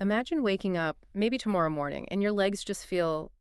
Imagine waking up, maybe tomorrow morning, and your legs just feel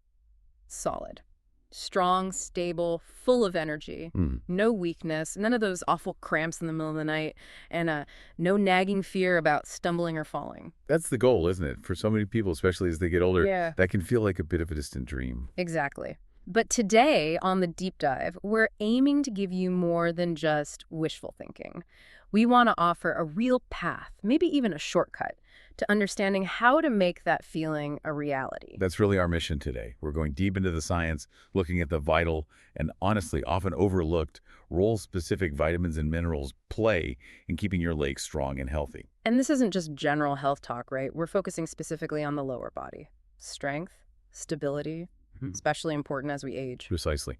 solid, strong, stable, full of energy, Hmm. no weakness, none of those awful cramps in the middle of the night, and no nagging fear about stumbling or falling. That's the goal, isn't it? For so many people, especially as they get older, Yeah. that can feel like a bit of a distant dream. Exactly. But today on the deep dive, we're aiming to give you more than just wishful thinking. We want to offer a real path, maybe even a shortcut, to understanding how to make that feeling a reality. That's really our mission today. We're going deep into the science, looking at the vital and honestly often overlooked role specific vitamins and minerals play in keeping your legs strong and healthy. And this isn't just general health talk, right? We're focusing specifically on the lower body. Strength, stability, Mhm. especially important as we age. Precisely.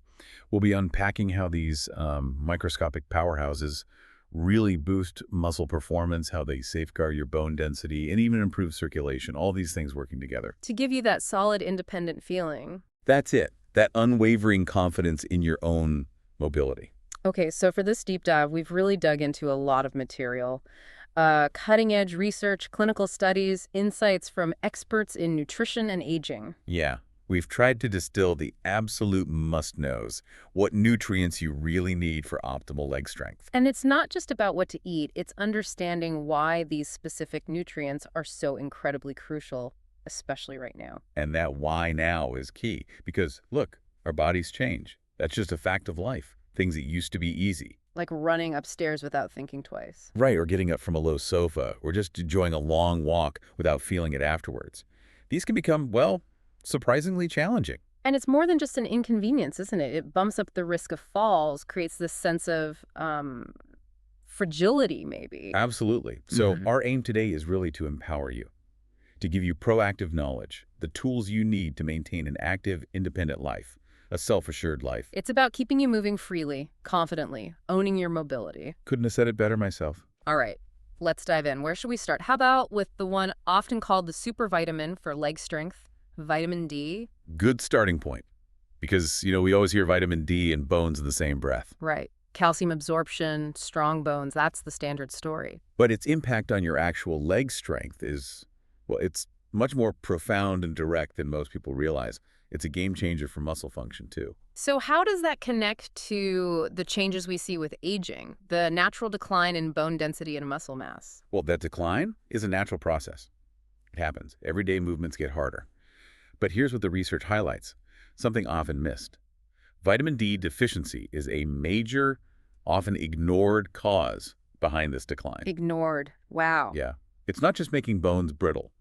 We'll be unpacking how these microscopic powerhouses really boost muscle performance, how they safeguard your bone density, and even improve circulation, all these things working together. To give you that solid, independent feeling. That's it. That unwavering confidence in your own mobility. Okay, so for this deep dive, we've really dug into a lot of material. Cutting-edge research, clinical studies, insights from experts in nutrition and aging. Yeah, we've tried to distill the absolute must-knows, what nutrients you really need for optimal leg strength. And it's not just about what to eat, it's understanding why these specific nutrients are so incredibly crucial, especially right now. And that why now is key, because look, our bodies change. That's just a fact of life. Things that used to be easy. Like running upstairs without thinking twice. Right, or getting up from a low sofa, or just enjoying a long walk without feeling it afterwards. These can become, well, surprisingly challenging. And it's more than just an inconvenience, isn't it? It bumps up the risk of falls, creates this sense of fragility, maybe. Absolutely. So Mhm. our aim today is really to empower you, to give you proactive knowledge, the tools you need to maintain an active, independent life, a self-assured life. It's about keeping you moving freely, confidently, owning your mobility. Couldn't have said it better myself. All right, let's dive in. Where should we start? How about with the one often called the super vitamin for leg strength, vitamin D? Good starting point. Because, we always hear vitamin D and bones in the same breath. Right. Calcium absorption, strong bones, that's the standard story. But its impact on your actual leg strength is, well, it's much more profound and direct than most people realize. It's a game changer for muscle function, too. So how does that connect to the changes we see with aging, the natural decline in bone density and muscle mass? Well, that decline is a natural process. It happens. Everyday movements get harder. But here's what the research highlights, something often missed. Vitamin D deficiency is a major, often ignored cause behind this decline. Ignored. Wow. Yeah. It's not just making bones brittle.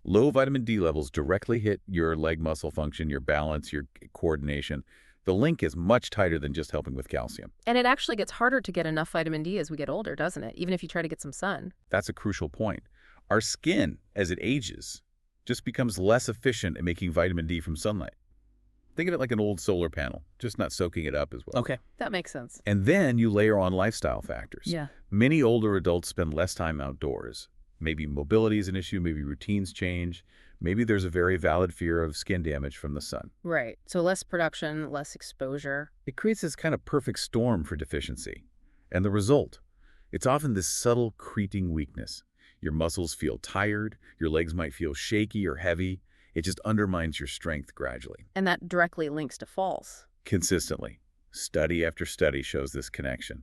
Low vitamin D levels directly hit your leg muscle function, your balance, your coordination. The link is much tighter than just helping with calcium. And it actually gets harder to get enough vitamin D as we get older, doesn't it? Even if you try to get some sun. That's a crucial point. Our skin, as it ages, just becomes less efficient at making vitamin D from sunlight. Think of it like an old solar panel, just not soaking it up as well. Okay, that makes sense. And then you layer on lifestyle factors. Yeah. Many older adults spend less time outdoors. Maybe mobility is an issue, maybe routines change, maybe there's a very valid fear of skin damage from the sun. Right. So less production, less exposure. It creates this kind of perfect storm for deficiency. And the result? It's often this subtle creaking weakness. Your muscles feel tired, your legs might feel shaky or heavy. It just undermines your strength gradually. And that directly links to falls. Consistently. Study after study shows this connection.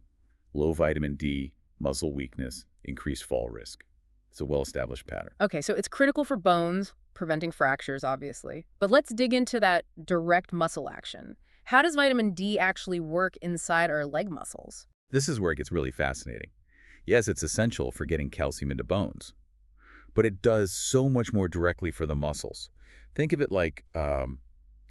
Low vitamin D, muscle weakness, increased fall risk. It's a well-established pattern. Okay, so it's critical for bones, preventing fractures, obviously. But let's dig into that direct muscle action. How does vitamin D actually work inside our leg muscles? This is where it gets really fascinating. Yes, it's essential for getting calcium into bones, but it does so much more directly for the muscles. Think of it like a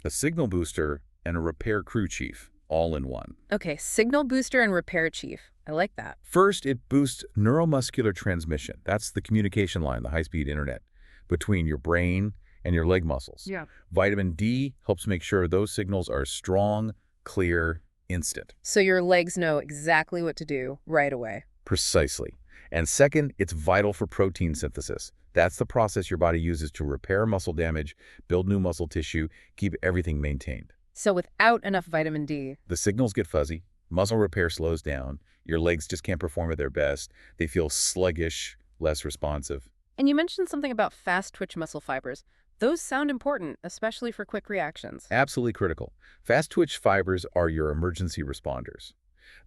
signal booster and a repair crew chief, all in one. Okay, signal booster and repair chief. I like that. First, it boosts neuromuscular transmission. That's the communication line, the high-speed internet, between your brain and your leg muscles. Yeah. Vitamin D helps make sure those signals are strong, clear, instant. So your legs know exactly what to do right away. Precisely. And second, it's vital for protein synthesis. That's the process your body uses to repair muscle damage, build new muscle tissue, keep everything maintained. So without enough vitamin D, The signals get fuzzy, muscle repair slows down, your legs just can't perform at their best, they feel sluggish, less responsive. And you mentioned something about fast twitch muscle fibers. Those sound important, especially for quick reactions. Absolutely critical. Fast twitch fibers are your emergency responders.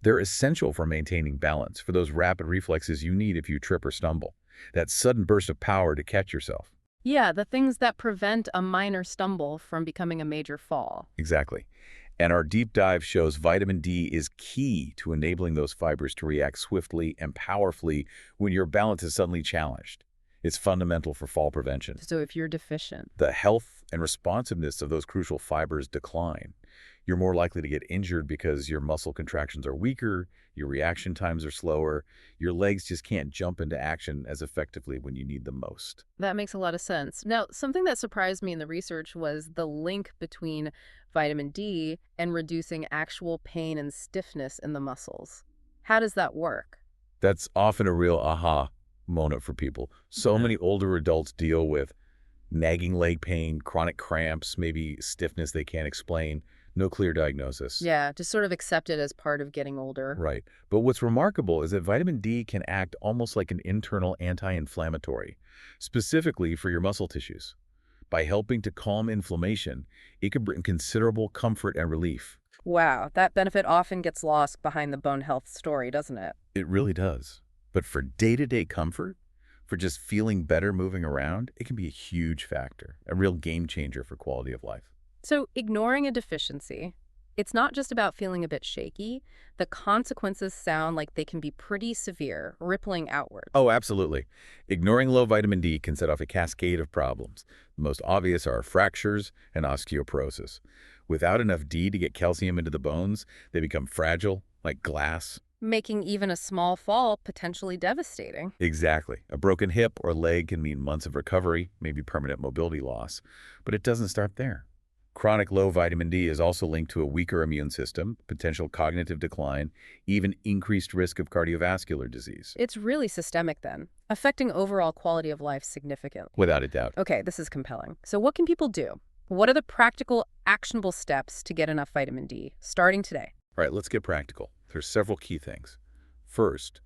They're essential for maintaining balance, for those rapid reflexes you need if you trip or stumble. That sudden burst of power to catch yourself. Yeah, the things that prevent a minor stumble from becoming a major fall. Exactly. And our deep dive shows vitamin D is key to enabling those fibers to react swiftly and powerfully when your balance is suddenly challenged. It's fundamental for fall prevention. So if you're deficient. The health and responsiveness of those crucial fibers decline. You're more likely to get injured because your muscle contractions are weaker, your reaction times are slower, your legs just can't jump into action as effectively when you need them most. That makes a lot of sense. Now, something that surprised me in the research was the link between vitamin D and reducing actual pain and stiffness in the muscles. How does that work? That's often a real aha moment for people. So Yeah. many older adults deal with nagging leg pain, chronic cramps, maybe stiffness they can't explain, no clear diagnosis. Yeah, just sort of accept it as part of getting older. Right. But what's remarkable is that vitamin D can act almost like an internal anti-inflammatory, specifically for your muscle tissues. By helping to calm inflammation, it can bring considerable comfort and relief. Wow, that benefit often gets lost behind the bone health story, doesn't it? It really does. But for day-to-day comfort, for just feeling better moving around, it can be a huge factor, a real game changer for quality of life. So, ignoring a deficiency, it's not just about feeling a bit shaky. The consequences sound like they can be pretty severe, rippling outwards. Oh, absolutely. Ignoring low vitamin D can set off a cascade of problems. The most obvious are fractures and osteoporosis. Without enough D to get calcium into the bones, they become fragile, like glass. Making even a small fall potentially devastating. Exactly. A broken hip or leg can mean months of recovery, maybe permanent mobility loss. But it doesn't start there. Chronic low vitamin D is also linked to a weaker immune system, potential cognitive decline, even increased risk of cardiovascular disease. It's really systemic then, affecting overall quality of life significantly. Without a doubt. Okay, this is compelling. So what can people do? What are the practical, actionable steps to get enough vitamin D, starting today? All right, let's get practical. There's several key things. First,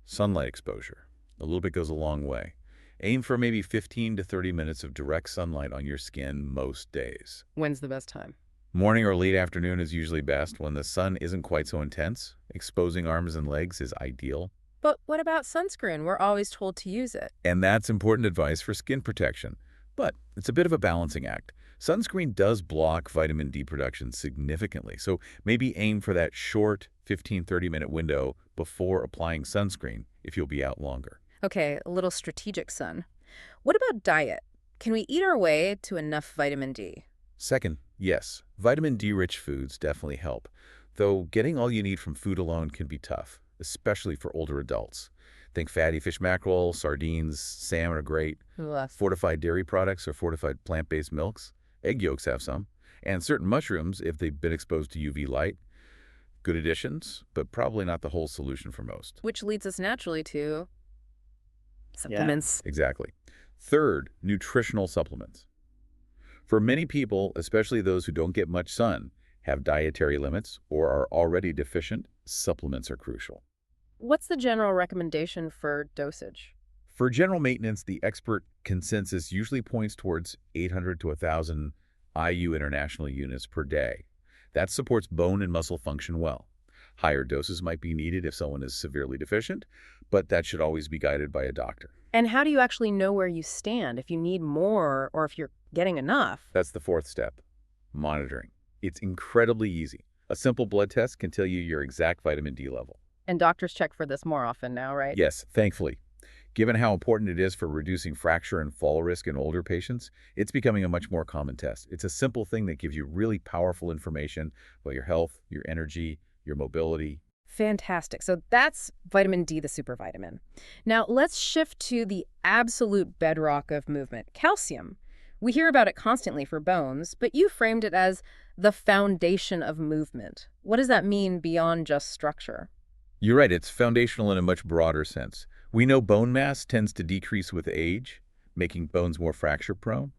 sunlight exposure. A little bit goes a long way. Aim for maybe 15 to 30 minutes of direct sunlight on your skin most days. When's the best time? Morning or late afternoon is usually best when the sun isn't quite so intense. Exposing arms and legs is ideal. But what about sunscreen? We're always told to use it. And that's important advice for skin protection. But it's a bit of a balancing act. Sunscreen does block vitamin D production significantly, so maybe aim for that short 15-30 minute window before applying sunscreen if you'll be out longer. Okay, a little strategic sun. What about diet? Can we eat our way to enough vitamin D? Second, yes, vitamin D-rich foods definitely help, though getting all you need from food alone can be tough, especially for older adults. Think fatty fish mackerel, sardines, salmon are great. Ugh. Fortified dairy products or fortified plant-based milks. Egg yolks have some. And certain mushrooms, if they've been exposed to UV light. Good additions, but probably not the whole solution for most. Which leads us naturally to supplements. Exactly. Third, nutritional supplements. For many people, especially those who don't get much sun, have dietary limits, or are already deficient, supplements are crucial. What's the general recommendation for dosage? For general maintenance, the expert consensus usually points towards 800 to 1,000 IU international units per day. That supports bone and muscle function well. Higher doses might be needed if someone is severely deficient, but that should always be guided by a doctor. And how do you actually know where you stand, if you need more or if you're getting enough? That's the fourth step, monitoring. It's incredibly easy. A simple blood test can tell you your exact vitamin D level. And doctors check for this more often now, right? Yes, thankfully. Given how important it is for reducing fracture and fall risk in older patients, it's becoming a much more common test. It's a simple thing that gives you really powerful information about your health, your energy, your mobility. Fantastic. So that's vitamin D, the supervitamin. Now let's shift to the absolute bedrock of movement, calcium. We hear about it constantly for bones, but you framed it as the foundation of movement. What does that mean beyond just structure? You're right, it's foundational in a much broader sense. We know bone mass tends to decrease with age, making bones more fracture-prone,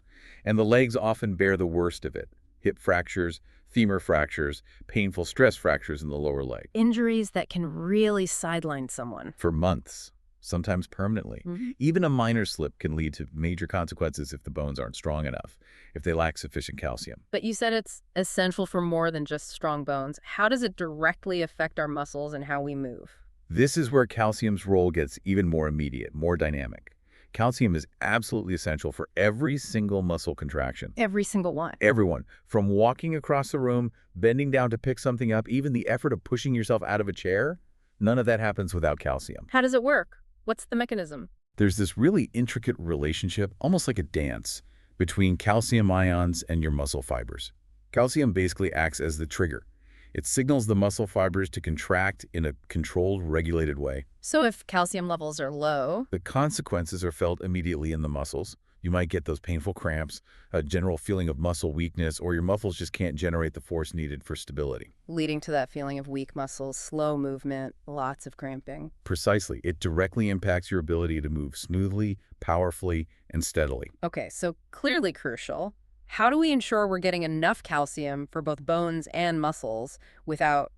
and the legs often bear the worst of it. Hip fractures, femur fractures, painful stress fractures in the lower leg. Injuries that can really sideline someone. For months. sometimes permanently. Mhm. Even a minor slip can lead to major consequences if the bones aren't strong enough, if they lack sufficient calcium. But you said it's essential for more than just strong bones. How does it directly affect our muscles and how we move? This is where calcium's role gets even more immediate, more dynamic. Calcium is absolutely essential for every single muscle contraction. Every single one. Everyone, from walking across the room, bending down to pick something up, even the effort of pushing yourself out of a chair, none of that happens without calcium. How does it work? What's the mechanism? There's this really intricate relationship, almost like a dance, between calcium ions and your muscle fibers. Calcium basically acts as the trigger. It signals the muscle fibers to contract in a controlled, regulated way. So if calcium levels are low, The consequences are felt immediately in the muscles. You might get those painful cramps, a general feeling of muscle weakness, or your muscles just can't generate the force needed for stability. leading to that feeling of weak muscles, slow movement, lots of cramping. Precisely, it directly impacts your ability to move smoothly, powerfully, and steadily. Okay, so clearly crucial. How do we ensure we're getting enough calcium for both bones and muscles without,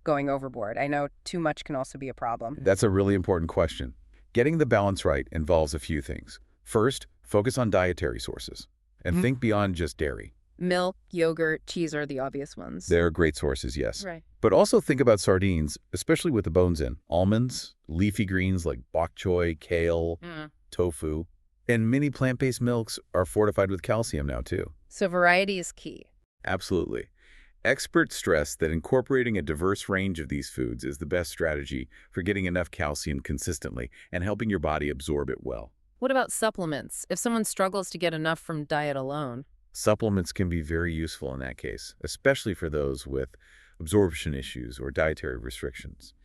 going overboard? I know too much can also be a problem. That's a really important question. Getting the balance right involves a few things. First, focus on dietary sources and think beyond just dairy. Milk, yogurt, cheese are the obvious ones. They're great sources, yes. Right. But also think about sardines, especially with the bones in. Almonds, leafy greens like bok choy, kale, tofu, and many plant-based milks are fortified with calcium now too. So variety is key. Absolutely. Experts stress that incorporating a diverse range of these foods is the best strategy for getting enough calcium consistently and helping your body absorb it well. What about supplements? If someone struggles to get enough from diet alone? Supplements can be very useful in that case, especially for those with absorption issues or dietary restrictions.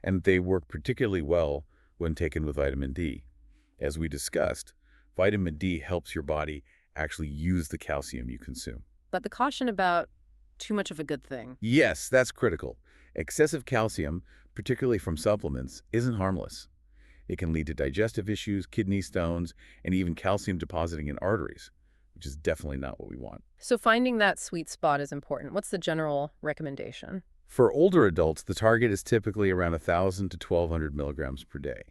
And they work particularly well when taken with vitamin D. As we discussed, vitamin D helps your body actually use the calcium you consume. But the caution about too much of a good thing. Yes, that's critical. Excessive calcium, particularly from supplements, isn't harmless. It can lead to digestive issues, kidney stones, and even calcium depositing in arteries, which is definitely not what we want. So finding that sweet spot is important. What's the general recommendation? For older adults, the target is typically around 1,000 to 1,200 milligrams per day.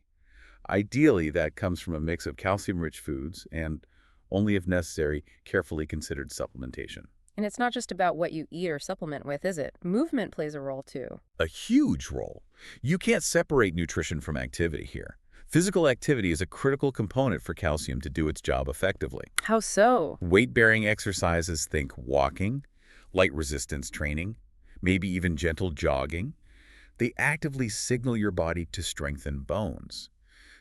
Ideally, that comes from a mix of calcium-rich foods and, only if necessary, carefully considered supplementation. And it's not just about what you eat or supplement with, is it? Movement plays a role too. A huge role. You can't separate nutrition from activity here. Physical activity is a critical component for calcium to do its job effectively. How so? Weight-bearing exercises, think walking, light resistance training, maybe even gentle jogging. They actively signal your body to strengthen bones.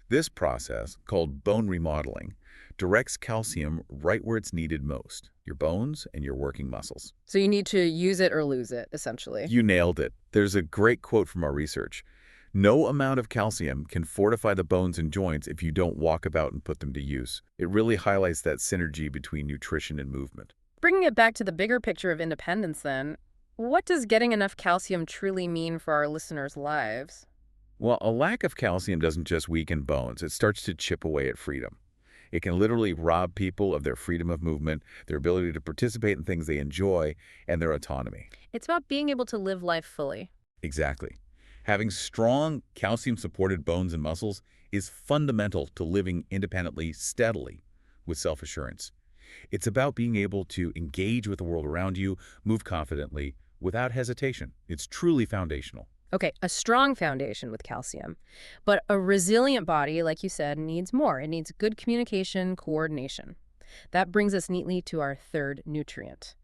This process, called bone remodeling, directs calcium right where it's needed most, your bones and your working muscles. So you need to use it or lose it, essentially. You nailed it. There's a great quote from our research. No amount of calcium can fortify the bones and joints if you don't walk about and put them to use. It really highlights that synergy between nutrition and movement. Bringing it back to the bigger picture of independence then, what does getting enough calcium truly mean for our listeners' lives? Well, a lack of calcium doesn't just weaken bones. It starts to chip away at freedom. It can literally rob people of their freedom of movement, their ability to participate in things they enjoy, and their autonomy. It's about being able to live life fully. Exactly. Having strong, calcium-supported bones and muscles is fundamental to living independently, steadily, with self-assurance. It's about being able to engage with the world around you, move confidently, without hesitation. It's truly foundational. Okay, a strong foundation with calcium. But a resilient body, like you said, needs more. It needs good communication, coordination. That brings us neatly to our third nutrient.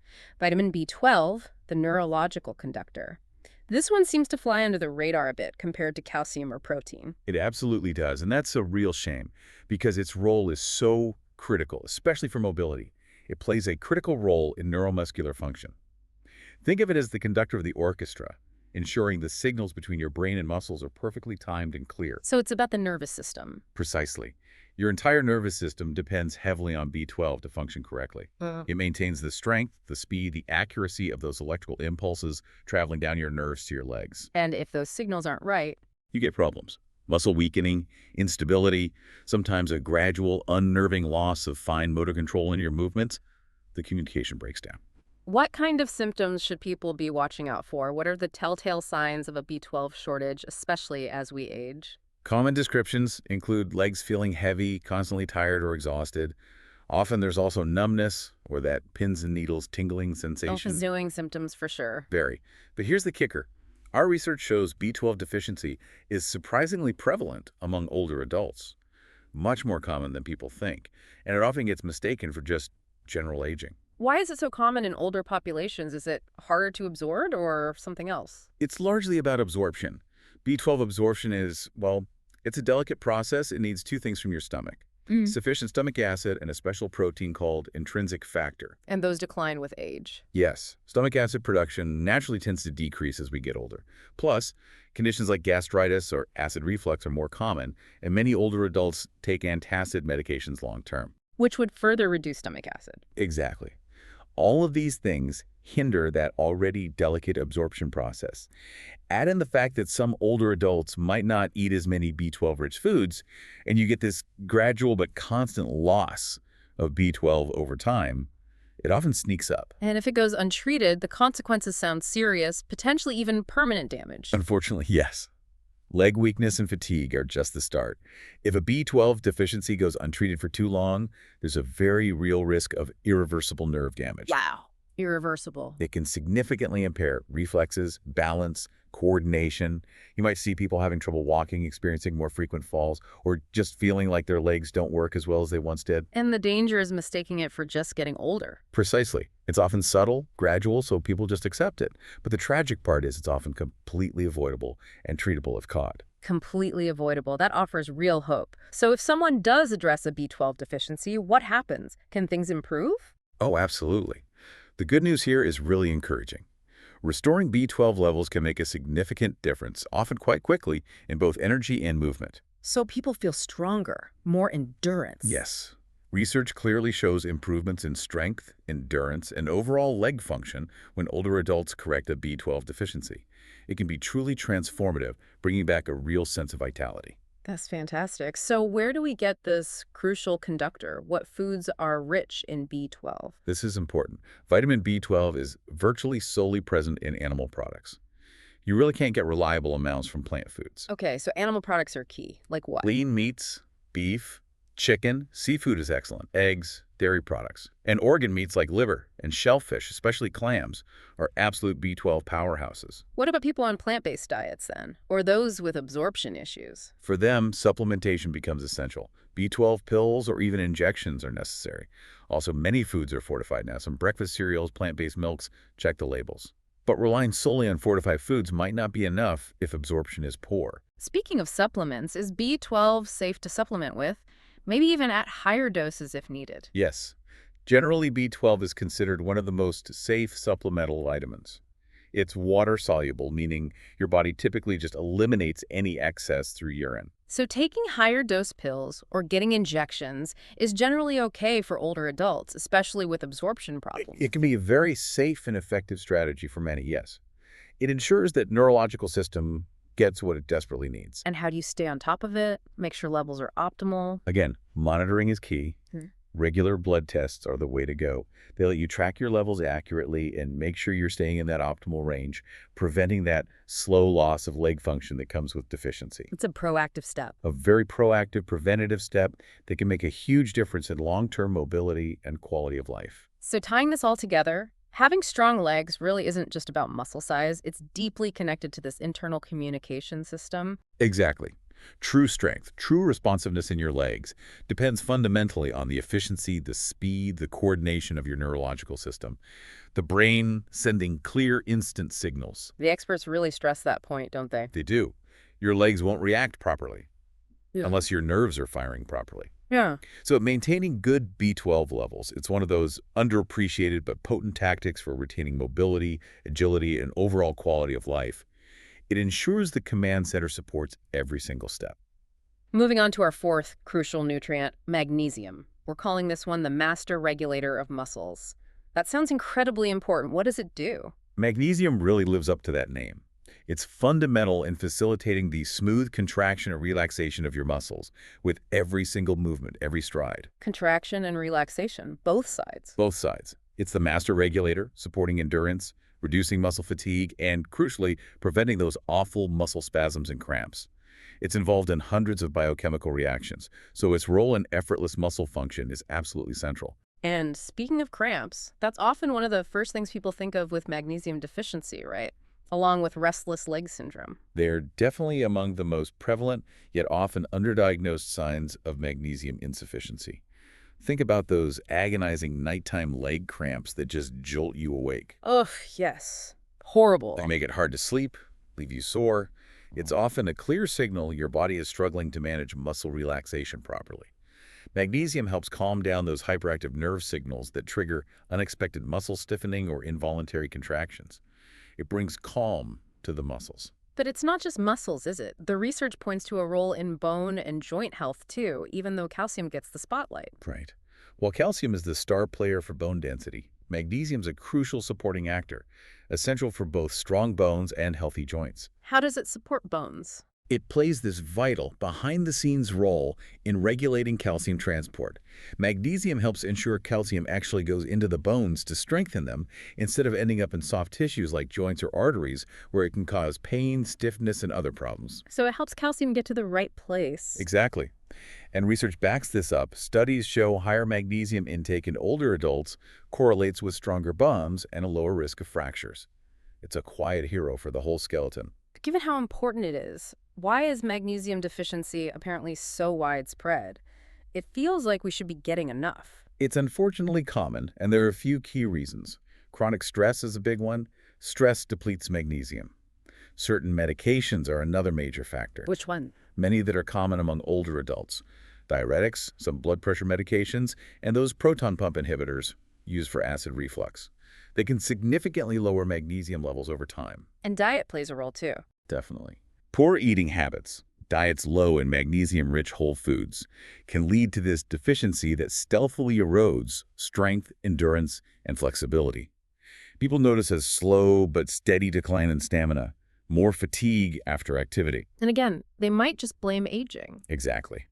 Vitamin B12, the neurological conductor. This one seems to fly under the radar a bit compared to calcium or protein. It absolutely does, and that's a real shame because its role is so critical, especially for mobility. It plays a critical role in neuromuscular function. Think of it as the conductor of the orchestra, ensuring the signals between your brain and muscles are perfectly timed and clear. So it's about the nervous system. Precisely. Your entire nervous system depends heavily on B12 to function correctly. It maintains the strength, the speed, the accuracy of those electrical impulses traveling down your nerves to your legs. And if those signals aren't right, You get problems. Muscle weakening, instability, sometimes a gradual, unnerving loss of fine motor control in your movements. The communication breaks down. what kind of symptoms should people be watching out for? What are the telltale signs of a B12 shortage, especially as we age? Common descriptions include legs feeling heavy, constantly tired or exhausted. Often there's also numbness or that pins and needles tingling sensation. Self-zooing symptoms for sure. Very. But here's the kicker. Our research shows B12 deficiency is surprisingly prevalent among older adults, much more common than people think, and it often gets mistaken for just general aging. Why is it so common in older populations? Is it harder to absorb or something else? It's largely about absorption. B12 absorption is, well, it's a delicate process. It needs two things from your stomach. Sufficient stomach acid and a special protein called intrinsic factor. And those decline with age. Yes, stomach acid production naturally tends to decrease as we get older. Plus, conditions like gastritis or acid reflux are more common, and many older adults take antacid medications long term. Which would further reduce stomach acid. Exactly. All of these things hinder that already delicate absorption process. Add in the fact that some older adults might not eat as many B12-rich foods, and you get this gradual but constant loss of B12 over time. It often sneaks up. And if it goes untreated, the consequences sound serious, potentially even permanent damage. Unfortunately, yes. Leg weakness and fatigue are just the start. If a B12 deficiency goes untreated for too long, there's a very real risk of irreversible nerve damage. Wow. Irreversible. It can significantly impair reflexes, balance, coordination. You might see people having trouble walking, experiencing more frequent falls, or just feeling like their legs don't work as well as they once did. And the danger is mistaking it for just getting older. Precisely. It's often subtle, gradual, so people just accept it. But the tragic part is it's often completely avoidable and treatable if caught. Completely avoidable. That offers real hope. So if someone does address a B12 deficiency, what happens? Can things improve? Oh, absolutely. The good news here is really encouraging. Restoring B12 levels can make a significant difference, often quite quickly, in both energy and movement. So people feel stronger, more endurance. Yes. Research clearly shows improvements in strength, endurance, and overall leg function when older adults correct a B12 deficiency. It can be truly transformative, bringing back a real sense of vitality. That's fantastic. So where do we get this crucial conductor? What foods are rich in B12? This is important. Vitamin B12 is virtually solely present in animal products. You really can't get reliable amounts from plant foods. Okay, so animal products are key. Like what? Lean meats, beef, chicken, seafood is excellent, eggs, dairy products. And organ meats like liver and shellfish, especially clams, are absolute B12 powerhouses. What about people on plant-based diets then? Or those with absorption issues? For them, supplementation becomes essential. B12 pills or even injections are necessary. Also, many foods are fortified now. Some breakfast cereals, plant-based milks, check the labels. But relying solely on fortified foods might not be enough if absorption is poor. Speaking of supplements, is B12 safe to supplement with? Maybe even at higher doses if needed. Yes. Generally, B12 is considered one of the most safe supplemental vitamins. It's water-soluble, meaning your body typically just eliminates any excess through urine. So taking higher dose pills or getting injections is generally okay for older adults, especially with absorption problems. It can be a very safe and effective strategy for many, yes. It ensures that neurological system gets what it desperately needs. And how do you stay on top of it? Make sure levels are optimal? Again, monitoring is key. Regular blood tests are the way to go. They let you track your levels accurately and make sure you're staying in that optimal range, preventing that slow loss of leg function that comes with deficiency. It's a proactive step. A very proactive, preventative step that can make a huge difference in long-term mobility and quality of life. So tying this all together, having strong legs really isn't just about muscle size. It's deeply connected to this internal communication system. Exactly. True strength, true responsiveness in your legs depends fundamentally on the efficiency, the speed, the coordination of your neurological system. The brain sending clear, instant signals. The experts really stress that point, don't they? They do. Your legs won't react properly unless your nerves are firing properly. Yeah. So maintaining good B12 levels, it's one of those underappreciated but potent tactics for retaining mobility, agility, and overall quality of life. It ensures the command center supports every single step. Moving on to our fourth crucial nutrient, magnesium. We're calling this one the master regulator of muscles. That sounds incredibly important. What does it do? Magnesium really lives up to that name. It's fundamental in facilitating the smooth contraction and relaxation of your muscles with every single movement, every stride. Contraction and relaxation, both sides. Both sides. It's the master regulator, supporting endurance, reducing muscle fatigue, and, crucially, preventing those awful muscle spasms and cramps. It's involved in hundreds of biochemical reactions, so its role in effortless muscle function is absolutely central. And speaking of cramps, that's often one of the first things people think of with magnesium deficiency, right? Along with restless leg syndrome. They're definitely among the most prevalent, yet often underdiagnosed signs of magnesium insufficiency. Think about those agonizing nighttime leg cramps that just jolt you awake. Ugh, yes. They Horrible. make it hard to sleep, leave you sore. It's often a clear signal your body is struggling to manage muscle relaxation properly. Magnesium helps calm down those hyperactive nerve signals that trigger unexpected muscle stiffening or involuntary contractions. It brings calm to the muscles. But it's not just muscles, is it? The research points to a role in bone and joint health, too, even though calcium gets the spotlight. Right. While calcium is the star player for bone density, magnesium is a crucial supporting actor, essential for both strong bones and healthy joints. How does it support bones? It plays this vital, behind-the-scenes role in regulating calcium transport. Magnesium helps ensure calcium actually goes into the bones to strengthen them instead of ending up in soft tissues like joints or arteries where it can cause pain, stiffness, and other problems. So it helps calcium get to the right place. Exactly. And research backs this up. Studies show higher magnesium intake in older adults correlates with stronger bones and a lower risk of fractures. It's a quiet hero for the whole skeleton. Given how important it is, why is magnesium deficiency apparently so widespread? It feels like we should be getting enough. It's unfortunately common, and there are a few key reasons. Chronic stress is a big one. Stress depletes magnesium. Certain medications are another major factor, Which one? many that are common among older adults. Diuretics, some blood pressure medications, and those proton pump inhibitors used for acid reflux. They can significantly lower magnesium levels over time. And diet plays a role too. Definitely. Poor eating habits, diets low in magnesium-rich whole foods, can lead to this deficiency that stealthily erodes strength, endurance, and flexibility. People notice a slow but steady decline in stamina, more fatigue after activity. And again, they might just blame aging. Exactly.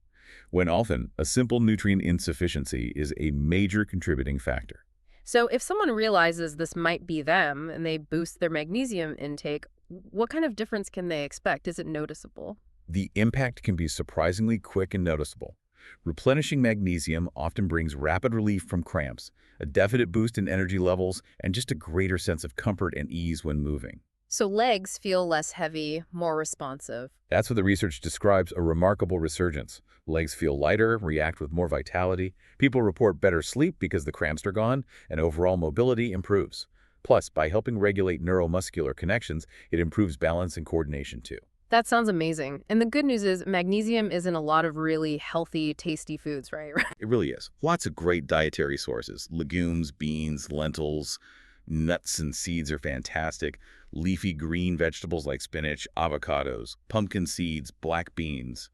When often, a simple nutrient insufficiency is a major contributing factor. So if someone realizes this might be them and they boost their magnesium intake, what kind of difference can they expect? Is it noticeable? The impact can be surprisingly quick and noticeable. Replenishing magnesium often brings rapid relief from cramps, a definite boost in energy levels, and just a greater sense of comfort and ease when moving. So legs feel less heavy, more responsive. That's what the research describes a remarkable resurgence. Legs feel lighter, react with more vitality. People report better sleep because the cramps are gone, and overall mobility improves. Plus, by helping regulate neuromuscular connections, it improves balance and coordination too. That sounds amazing. And the good news is magnesium is in a lot of really healthy, tasty foods, right? It really is. Lots of great dietary sources. Legumes, beans, lentils, nuts and seeds are fantastic. Leafy green vegetables like spinach, avocados, pumpkin seeds, black beans.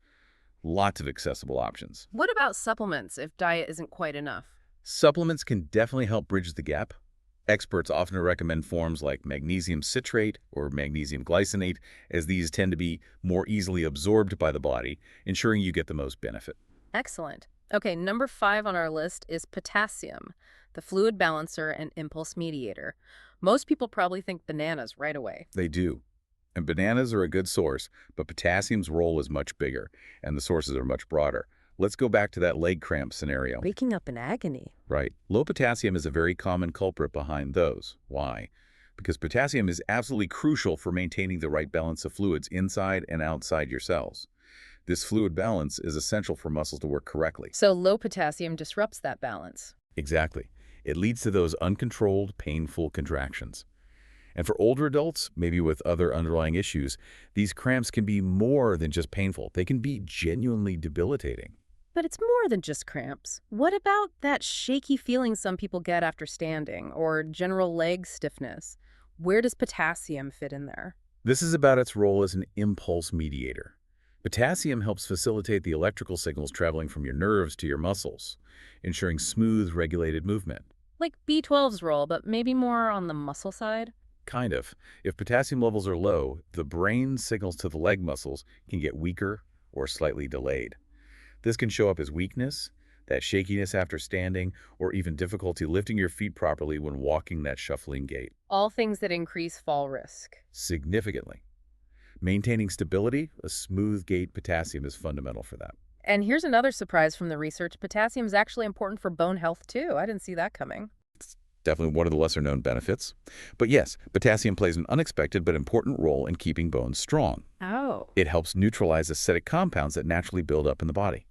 Lots of accessible options. What about supplements if diet isn't quite enough? Supplements can definitely help bridge the gap. Experts often recommend forms like magnesium citrate or magnesium glycinate, as these tend to be more easily absorbed by the body, ensuring you get the most benefit. Excellent. Okay, number 5 on our list is potassium, the fluid balancer and impulse mediator. Most people probably think bananas right away. They do. And bananas are a good source, but potassium's role is much bigger, and the sources are much broader. Let's go back to that leg cramp scenario. Waking up in agony. Right. Low potassium is a very common culprit behind those. Why? Because potassium is absolutely crucial for maintaining the right balance of fluids inside and outside your cells. This fluid balance is essential for muscles to work correctly. So low potassium disrupts that balance. Exactly. It leads to those uncontrolled, painful contractions. And for older adults, maybe with other underlying issues, these cramps can be more than just painful. They can be genuinely debilitating. But it's more than just cramps. What about that shaky feeling some people get after standing or general leg stiffness? Where does potassium fit in there? This is about its role as an impulse mediator. Potassium helps facilitate the electrical signals traveling from your nerves to your muscles, ensuring smooth, regulated movement. Like B12's role, but maybe more on the muscle side? Kind of. If potassium levels are low, the brain signals to the leg muscles can get weaker or slightly delayed. This can show up as weakness, that shakiness after standing, or even difficulty lifting your feet properly when walking that shuffling gait. All things that increase fall risk. Significantly. Maintaining stability, a smooth gait potassium is fundamental for that. And here's another surprise from the research. Potassium is actually important for bone health, too. I didn't see that coming. Definitely one of the lesser-known benefits. But yes, potassium plays an unexpected but important role in keeping bones strong. Oh. It helps neutralize acidic compounds that naturally build up in the body.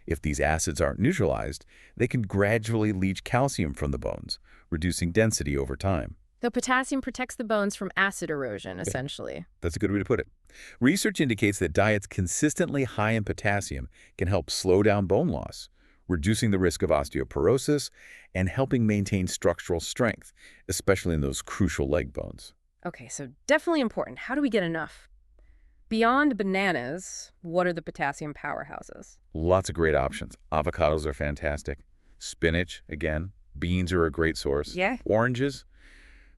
If these acids aren't neutralized, they can gradually leach calcium from the bones, reducing density over time. So potassium protects the bones from acid erosion, essentially. That's a good way to put it. Research indicates that diets consistently high in potassium can help slow down bone loss, reducing the risk of osteoporosis and helping maintain structural strength, especially in those crucial leg bones. Okay, so definitely important. How do we get enough? Beyond bananas, what are the potassium powerhouses? Lots of great options. Avocados are fantastic. Spinach, again. Beans are a great source. Yeah. Oranges,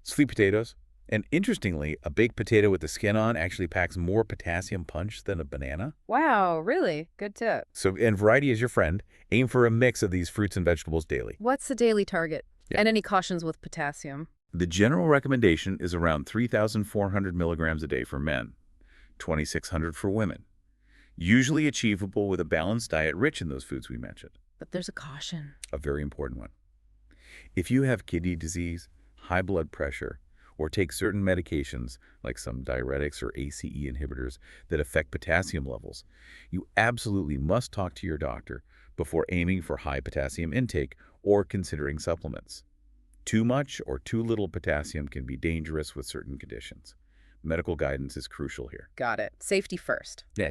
sweet potatoes. And interestingly, a baked potato with the skin on actually packs more potassium punch than a banana. Wow, really? Good tip. So, and variety is your friend. Aim for a mix of these fruits and vegetables daily. What's the daily target? Yeah. And any cautions with potassium? The general recommendation is around 3,400 milligrams a day for men, 2,600 for women. Usually achievable with a balanced diet rich in those foods we mentioned. But there's a caution. A very important one. If you have kidney disease, high blood pressure, or take certain medications like some diuretics or ACE inhibitors that affect potassium levels, you absolutely must talk to your doctor before aiming for high potassium intake or considering supplements. Too much or too little potassium can be dangerous with certain conditions. Medical guidance is crucial here. Got it. Safety first. Yeah.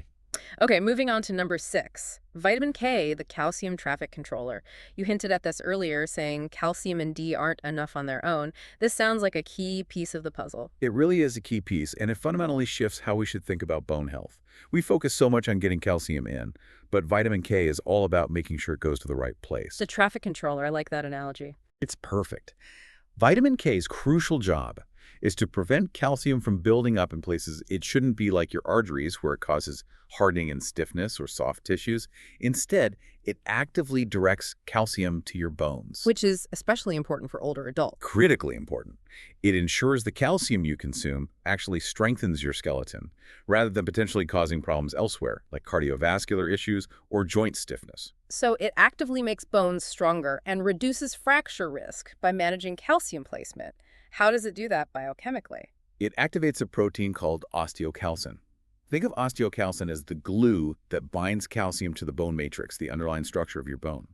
Okay, moving on to number 6. Vitamin K, the calcium traffic controller. You hinted at this earlier, saying calcium and D aren't enough on their own. This sounds like a key piece of the puzzle. It really is a key piece, and it fundamentally shifts how we should think about bone health. We focus so much on getting calcium in, but vitamin K is all about making sure it goes to the right place. The traffic controller, I like that analogy. It's perfect. Vitamin K's crucial job is to prevent calcium from building up in places it shouldn't be, like your arteries, where it causes hardening and stiffness or soft tissues. Instead, it actively directs calcium to your bones. Which is especially important for older adults. Critically important. It ensures the calcium you consume actually strengthens your skeleton, rather than potentially causing problems elsewhere, like cardiovascular issues or joint stiffness. So it actively makes bones stronger and reduces fracture risk by managing calcium placement. How does it do that biochemically? It activates a protein called osteocalcin. Think of osteocalcin as the glue that binds calcium to the bone matrix, the underlying structure of your bone.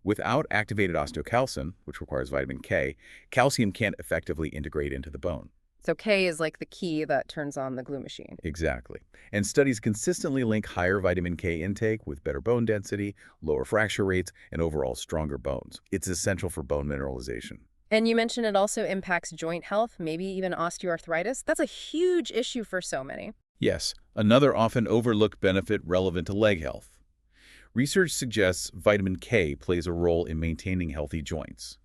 Without activated osteocalcin, which requires vitamin K, calcium can't effectively integrate into the bone. So K is like the key that turns on the glue machine. Exactly. And studies consistently link higher vitamin K intake with better bone density, lower fracture rates, and overall stronger bones. It's essential for bone mineralization. And you mentioned it also impacts joint health, maybe even osteoarthritis. That's a huge issue for so many. Yes, another often overlooked benefit relevant to leg health. Research suggests vitamin K plays a role in maintaining healthy joints.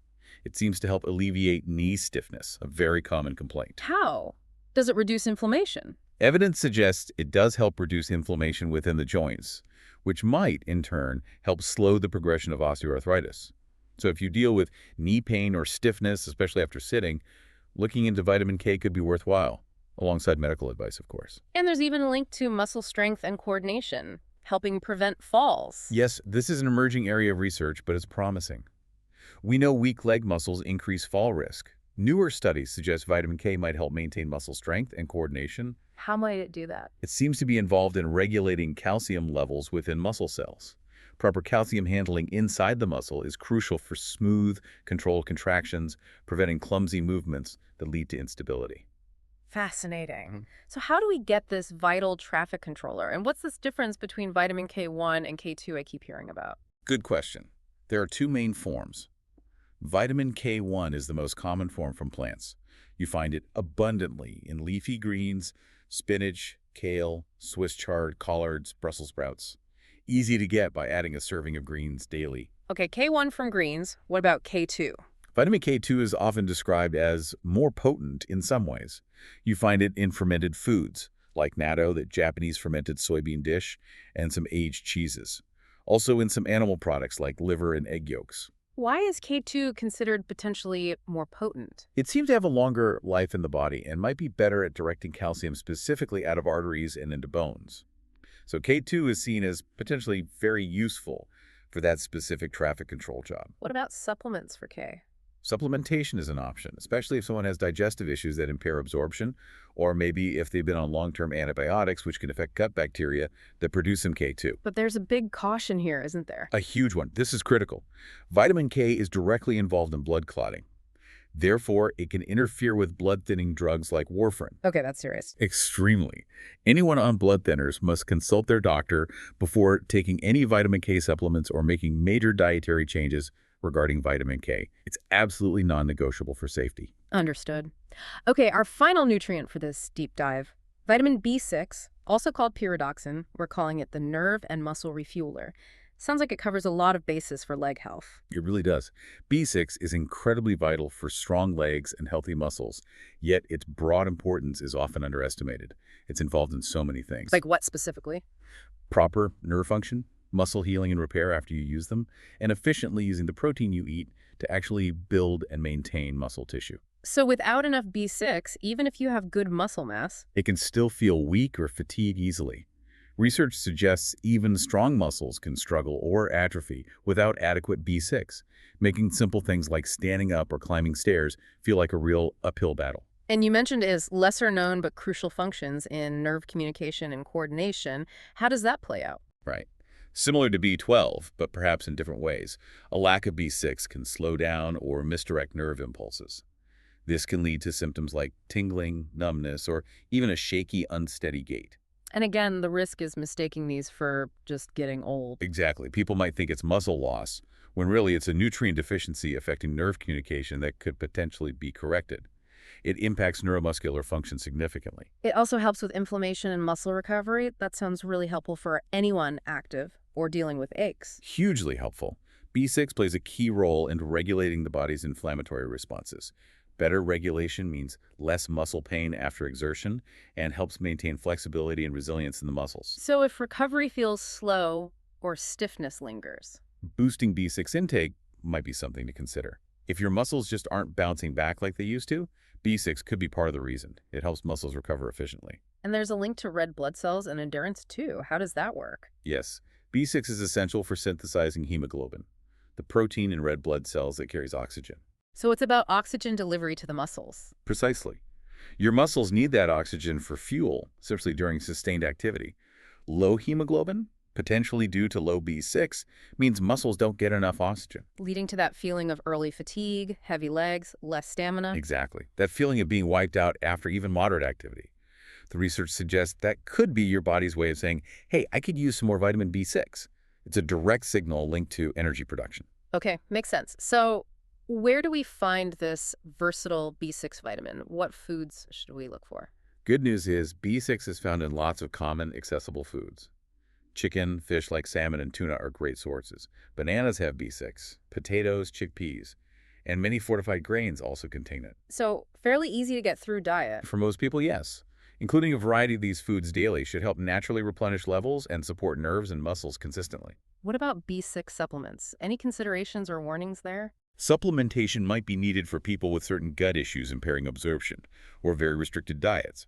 It seems to help alleviate knee stiffness, a very common complaint. How? Does it reduce inflammation? Evidence suggests it does help reduce inflammation within the joints, which might, in turn, help slow the progression of osteoarthritis. So if you deal with knee pain or stiffness, especially after sitting, looking into vitamin K could be worthwhile, alongside medical advice, of course. And there's even a link to muscle strength and coordination, helping prevent falls. Yes, this is an emerging area of research, but it's promising. We know weak leg muscles increase fall risk. Newer studies suggest vitamin K might help maintain muscle strength and coordination. How might it do that? It seems to be involved in regulating calcium levels within muscle cells. Proper calcium handling inside the muscle is crucial for smooth, controlled contractions, preventing clumsy movements that lead to instability. Fascinating. So how do we get this vital traffic controller? And what's this difference between vitamin K1 and K2 I keep hearing about? Good question. There are two main forms. Vitamin K1 is the most common form from plants. You find it abundantly in leafy greens, spinach, kale, Swiss chard, collards, Brussels sprouts. Easy to get by adding a serving of greens daily. Okay, K1 from greens. What about K2? Vitamin K2 is often described as more potent in some ways. You find it in fermented foods, like natto, the Japanese fermented soybean dish, and some aged cheeses. Also in some animal products like liver and egg yolks. Why is K2 considered potentially more potent? It seems to have a longer life in the body and might be better at directing calcium specifically out of arteries and into bones. So K2 is seen as potentially very useful for that specific traffic control job. What about supplements for K? Supplementation is an option, especially if someone has digestive issues that impair absorption, or maybe if they've been on long-term antibiotics, which can affect gut bacteria that produce some K2. But there's a big caution here, isn't there? A huge one. This is critical. Vitamin K is directly involved in blood clotting. Therefore, it can interfere with blood-thinning drugs like warfarin. Okay, that's serious. Extremely. Anyone on blood thinners must consult their doctor before taking any vitamin K supplements or making major dietary changes regarding vitamin K. It's absolutely non-negotiable for safety. Understood. Okay, our final nutrient for this deep dive, vitamin B6, also called pyridoxine. We're calling it the nerve and muscle refueler. Sounds like it covers a lot of bases for leg health. It really does. B6 is incredibly vital for strong legs and healthy muscles, yet its broad importance is often underestimated. It's involved in so many things. Like what specifically? Proper nerve function, muscle healing and repair after you use them, and efficiently using the protein you eat to actually build and maintain muscle tissue. So without enough B6, even if you have good muscle mass, It can still feel weak or fatigue easily. Research suggests even strong muscles can struggle or atrophy without adequate B6, making simple things like standing up or climbing stairs feel like a real uphill battle. and you mentioned is lesser known but crucial functions in nerve communication and coordination, how does that play out? Right. Similar to B12, but perhaps in different ways, a lack of B6 can slow down or misdirect nerve impulses. This can lead to symptoms like tingling, numbness, or even a shaky, unsteady gait. And again, the risk is mistaking these for just getting old. Exactly. People might think it's muscle loss, when really it's a nutrient deficiency affecting nerve communication that could potentially be corrected. It impacts neuromuscular function significantly. It also helps with inflammation and muscle recovery. That sounds really helpful for anyone active or dealing with aches. Hugely helpful. B6 plays a key role in regulating the body's inflammatory responses. Better regulation means less muscle pain after exertion and helps maintain flexibility and resilience in the muscles. So if recovery feels slow or stiffness lingers. Boosting B6 intake might be something to consider. If your muscles just aren't bouncing back like they used to, B6 could be part of the reason. It helps muscles recover efficiently. And there's a link to red blood cells and endurance too. How does that work? Yes, B6 is essential for synthesizing hemoglobin, the protein in red blood cells that carries oxygen. So it's about oxygen delivery to the muscles. Precisely. Your muscles need that oxygen for fuel, especially during sustained activity. Low hemoglobin, potentially due to low B6, means muscles don't get enough oxygen. Leading to that feeling of early fatigue, heavy legs, less stamina. Exactly. That feeling of being wiped out after even moderate activity. The research suggests that could be your body's way of saying, hey, I could use some more vitamin B6. It's a direct signal linked to energy production. Okay, makes sense. So where do we find this versatile B6 vitamin? What foods should we look for? Good news is B6 is found in lots of common, accessible foods. Chicken, fish like salmon and tuna are great sources. Bananas have B6, potatoes, chickpeas, and many fortified grains also contain it. So fairly easy to get through diet. For most people, yes. Including a variety of these foods daily should help naturally replenish levels and support nerves and muscles consistently. What about B6 supplements? Any considerations or warnings there? Supplementation might be needed for people with certain gut issues impairing absorption or very restricted diets.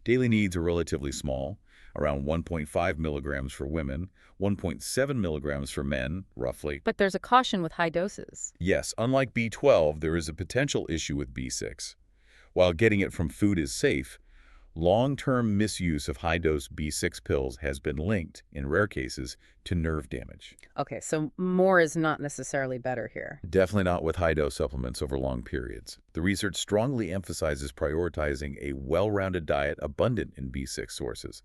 Daily needs are relatively small, around 1.5 milligrams for women, 1.7 milligrams for men, roughly. But there's a caution with high doses. Yes, unlike B12, there is a potential issue with B6. While getting it from food is safe, long-term misuse of high-dose B6 pills has been linked, in rare cases, to nerve damage. Okay, so more is not necessarily better here. Definitely not with high-dose supplements over long periods. The research strongly emphasizes prioritizing a well-rounded diet abundant in B6 sources.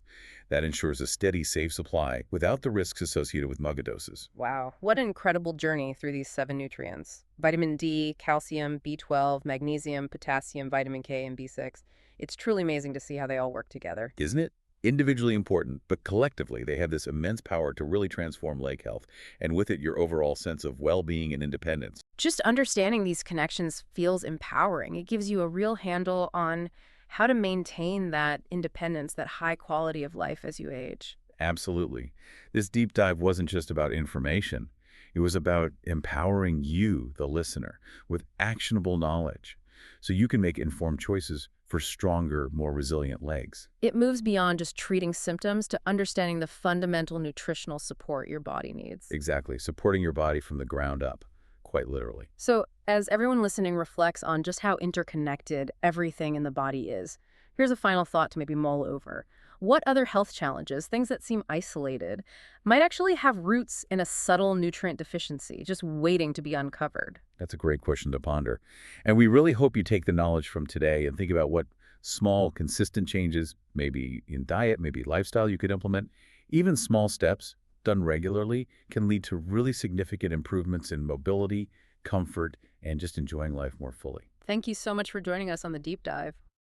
That ensures a steady, safe supply without the risks associated with megadoses. Wow, what an incredible journey through these 7 nutrients. Vitamin D, calcium, B12, magnesium, potassium, vitamin K, and B6. It's truly amazing to see how they all work together. Isn't it? Individually important, but collectively they have this immense power to really transform leg health, and with it your overall sense of well-being and independence. Just understanding these connections feels empowering. It gives you a real handle on how to maintain that independence, that high quality of life as you age. Absolutely. This deep dive wasn't just about information. It was about empowering you, the listener, with actionable knowledge so you can make informed choices for stronger, more resilient legs. It moves beyond just treating symptoms to understanding the fundamental nutritional support your body needs. Exactly, supporting your body from the ground up, quite literally. So, as everyone listening reflects on just how interconnected everything in the body is, here's a final thought to maybe mull over. What other health challenges, things that seem isolated, might actually have roots in a subtle nutrient deficiency, just waiting to be uncovered? That's a great question to ponder. And we really hope you take the knowledge from today and think about what small, consistent changes, maybe in diet, maybe lifestyle, you could implement. Even small steps done regularly can lead to really significant improvements in mobility, comfort, and just enjoying life more fully. Thank you so much for joining us on the deep dive.